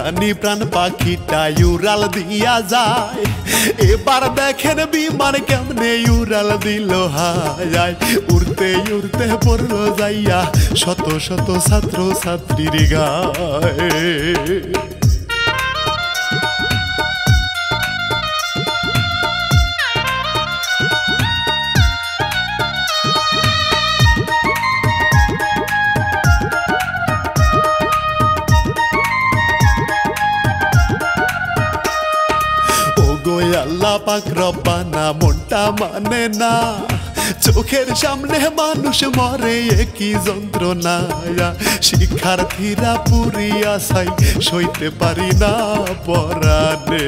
জানি প্রাণ পাখিটা উড়াল দিয়া যায়, এবার দেখেন বিমান কেমনে উড়াল দিল হায়। উড়তে উড়তে পড়লো যাইয়া শত শত ছাত্র ছাত্রীর গায়ে। আল্লাহ পাক রব্বানা মনটা মানে না, চোখের সামনে মানুষ মরে একই যন্ত্রণা। শিক্ষার্থীরা পুরিয়া ছাই সইতে পারি না পরাণে।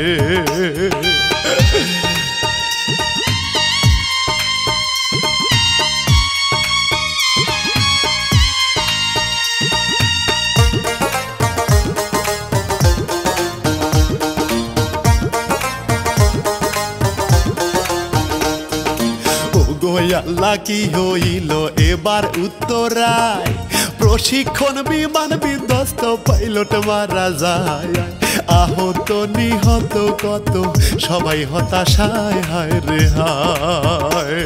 আল্লাহ কি হইল এবার উত্তরায়, প্রশিক্ষণ বিমান বিধ্বস্ত পাইলট মারা যায়। আহত নিহত কত সবাই হতাশায় হায় রে হায়।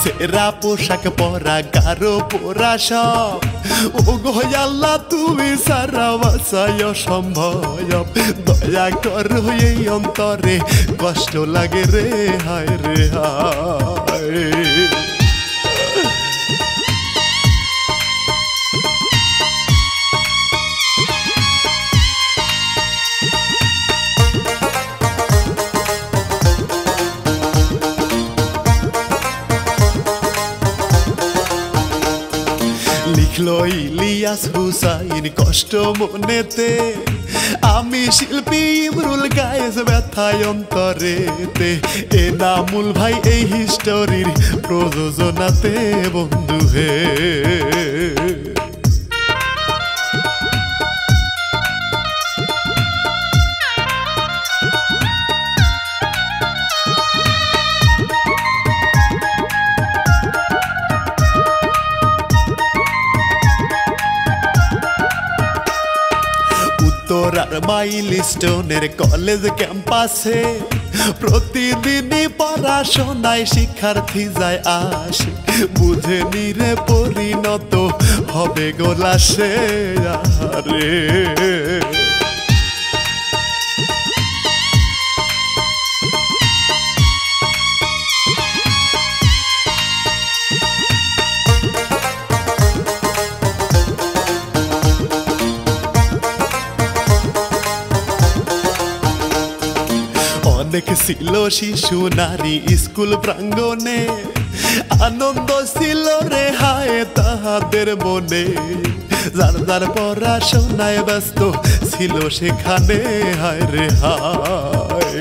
সেরা পোশাক পরা গারো পরা সব, ও গো আল্লাহ তুমি সারা বাসায় অসম্ভব। দয়া কর এই অন্তরে কষ্ট লাগে রে হায় রে হায়। লিখলো ইলিয়াস হুসাইন কষ্ট মনেতে, আমি শিল্পী ইমরুল গায়েস ব্যথায় অন্তরেতে। এনামুল ভাই এই হিস্টোরির প্রযোজনাতে বন্ধু হে। তোরার মাইলস্টোনের কলেজ ক্যাম্পাসে প্রতিদিনই পড়াশোনায় শিক্ষার্থী যায় আসে। বুঝে নিরে পরিণত হবে গোলাসে আরে। অনেক ছিল শিশু নারী স্কুল প্রাঙ্গণে, আনন্দ ছিল রে হায় তাহাদের মনে। যার যার পড়াশোনায় ব্যস্ত ছিল সেখানে হায় রে হায়।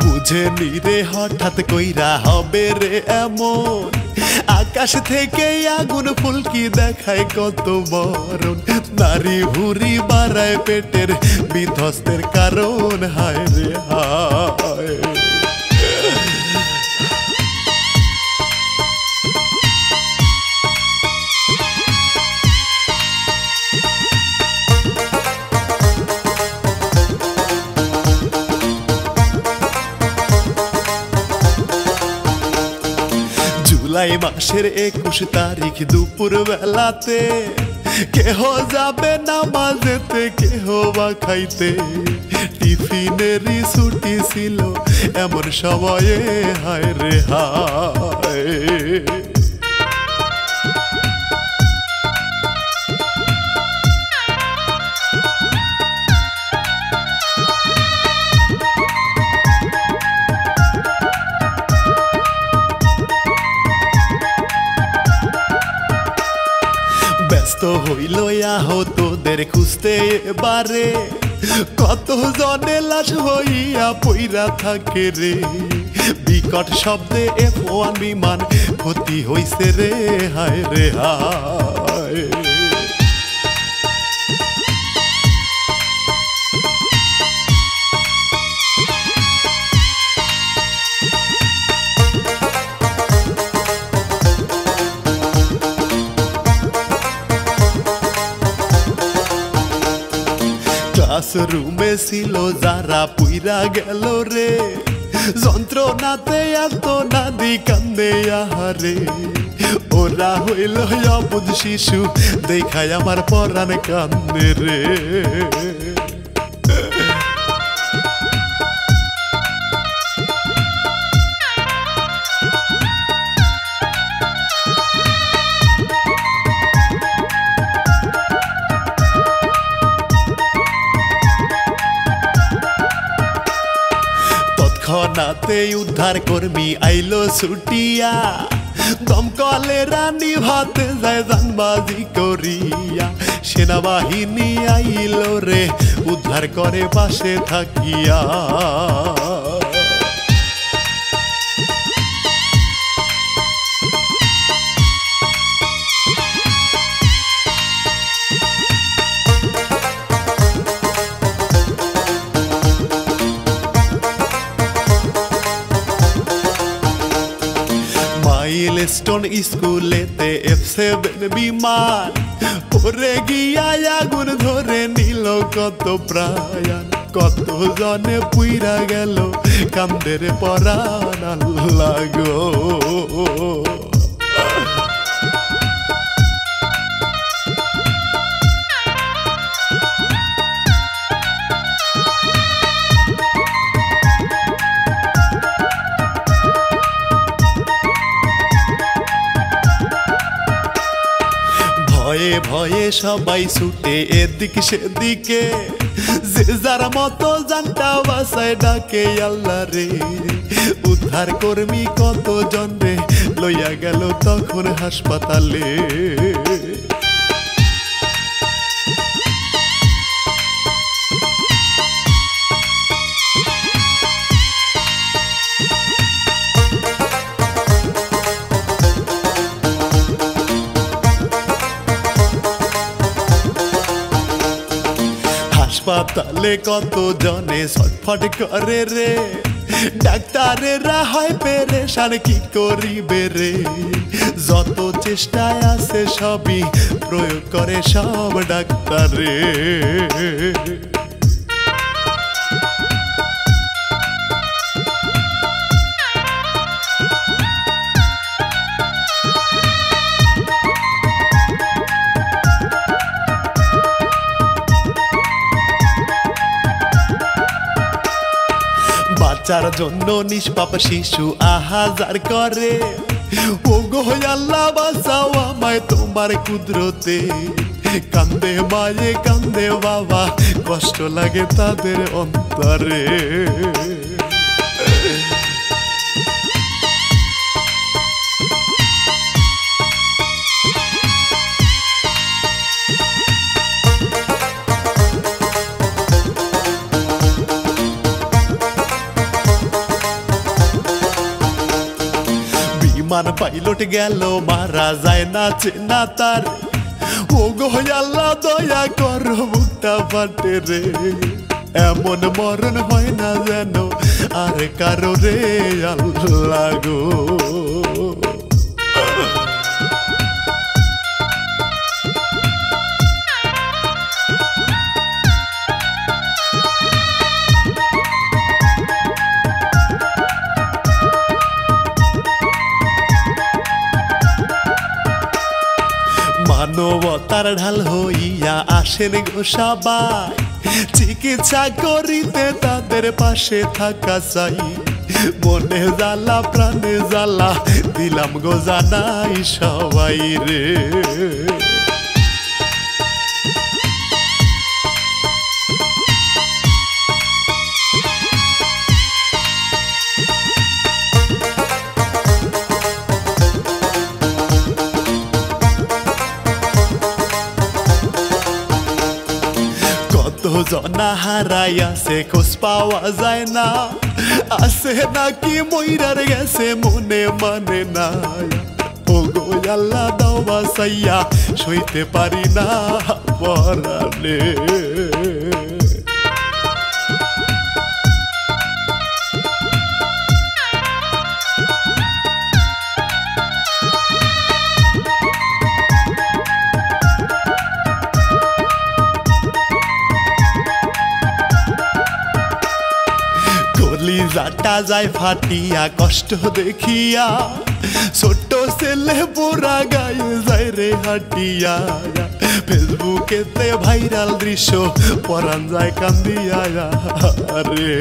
বুঝে নিরে হঠাৎ কইরা হবে রে এমন, আকাশ থেকে আগুন ফুলকি দেখায় কত মরণ। নারী ভুরি বাড়ায় পেটের বিধ্বস্তের কারণ হায় রে হায়। জুলাই মাসের 21 তারিখ দুপুর বেলাতে, কেহ যাবে নামাজেতে কেহ বা খাইতে। টিফিনেরই ছুটি ছিল এমন সময়ে হায় রে হায়। ব্যস্ত হইল তোদের খুঁজতে এবারে, কত জনে লাশ হইয়া পইরা থাকে রে। বিকট শব্দে F1 বিমান ক্ষতি হইছে রে, হায় রে হায়। ক্লাসরুমে ছিল যারা পুইরা গেল রে, যন্ত্রণাতে এত নাদি কান্দে আহারে। ওরা হইল অবুঝ শিশু, দেখায় আমার পরাণ কান্দে রে। তৎক্ষণাতে উদ্ধার কর্মী আইলো ছুটিয়া, দমকলে রানী ভাতে যায় জানবাজি করিয়া। সেনাবাহিনী আইলো রে উদ্ধার করে পাশে থাকিয়া। মাইলস্টোন স্কুলেতে F7 বিমান পরে গিয়া আগুন ধরে নিল কত প্রাণ। কত জনে পুইরা গেল কান্দের পরাণ, আল্লাহ গো। ভয়ে ভয়ে সবাই ছুটে এদিক সেদিকে, যে যার মতো জানটা বাসায় ডাকে আল্লাহ রে। উদ্ধার কর্মী কত জন রে লইয়া গেল তখন হাসপাতালে। হাসপাতালে কত জনে ছটফট করে রে, ডাক্তারেরা হয় পেরেশান কি করিবে রে। যত চেষ্টায় আছে সবই প্রয়োগ করে সব ডাক্তারে। বাঁচার জন্য নিষ্পাপ শিশু আহাজার করে, ও গো আল্লাহ বাঁচাও আমায় তোমার কুদরতে। কান্দে মায়ে কান্দে বাবা, কষ্ট লাগে তাদের অন্তরে। বিমান পাইলট গেল মারা যায় না চেনা তার, ও গো আল্লাহ দয়া কর মুক্তা ফাটে রে। এমন মরণ হয় না যেন আর কারো রে, আল্লাহ গো। মানবতার ঢাল হইয়া আসেন গো সবাই, চিকিৎসা করিতে তাদের পাশে থাকা চাই। মনে জ্বালা প্রাণে জ্বালা দিলাম গো জানাই সবাই রে। জনা হারাইয়াছে খোঁজ পাওয়া যায় না আছে নাকি মইরার গেছে মনে মানে না ওগো আল্লাহ দাও বাসাইয়া সইতে পারি না পরাণে কলিজাটা যায় ফাটিয়া কষ্ট দেখিয়া ছোট্ট ছেলে পোড়া গায়ে যায় রে হাটিয়া ফেসবুকেতে ভাইরাল দৃশ্য পরান যায় কান্দিয়া রে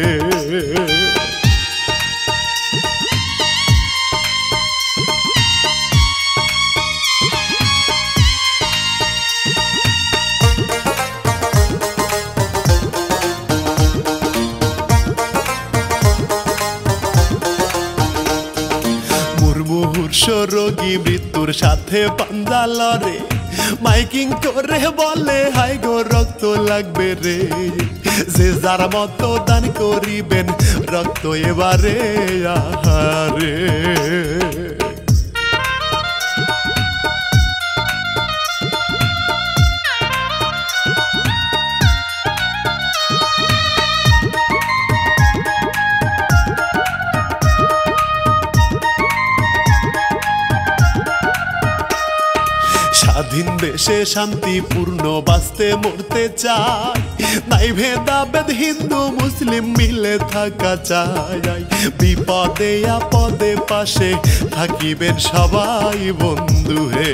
রোগী মৃত্যুর সাথে পাঞ্জা লড়ে মাইকিং করে বলে হাই গো রক্ত লাগবে রে যে যার মতো দান করিবেন রক্ত এবারে আহারে স্বাধীন দেশে শান্তিপূর্ণ বাঁচতে মরতে চাই নাই ভেদাভেদ হিন্দু মুসলিম মিলে থাকা চাই বিপদে আপদে পাশে থাকিবেন সবাই বন্ধু হে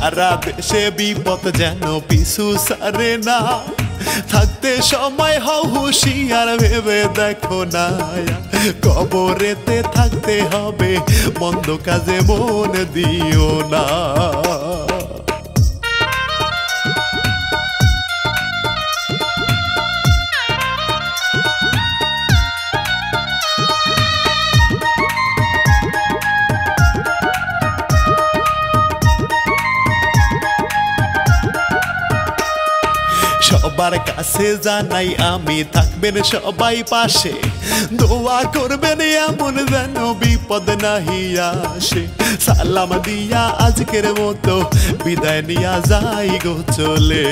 সারা দেশে বিপদ যেন পিছু সারে না থাকতে সময় হও হুঁশিয়ার ভেবে দেখো না কবরেতে থাকতে হবে মন্দ কাজে মন দিও না সবার কাছে জানাই আমি থাকবেন সবাই পাশে দোয়া করবেন এমন যেন বিপদ নাহি আসে সালাম দিয়া আজকের মতো বিদায় নিয়া যাই গো চলে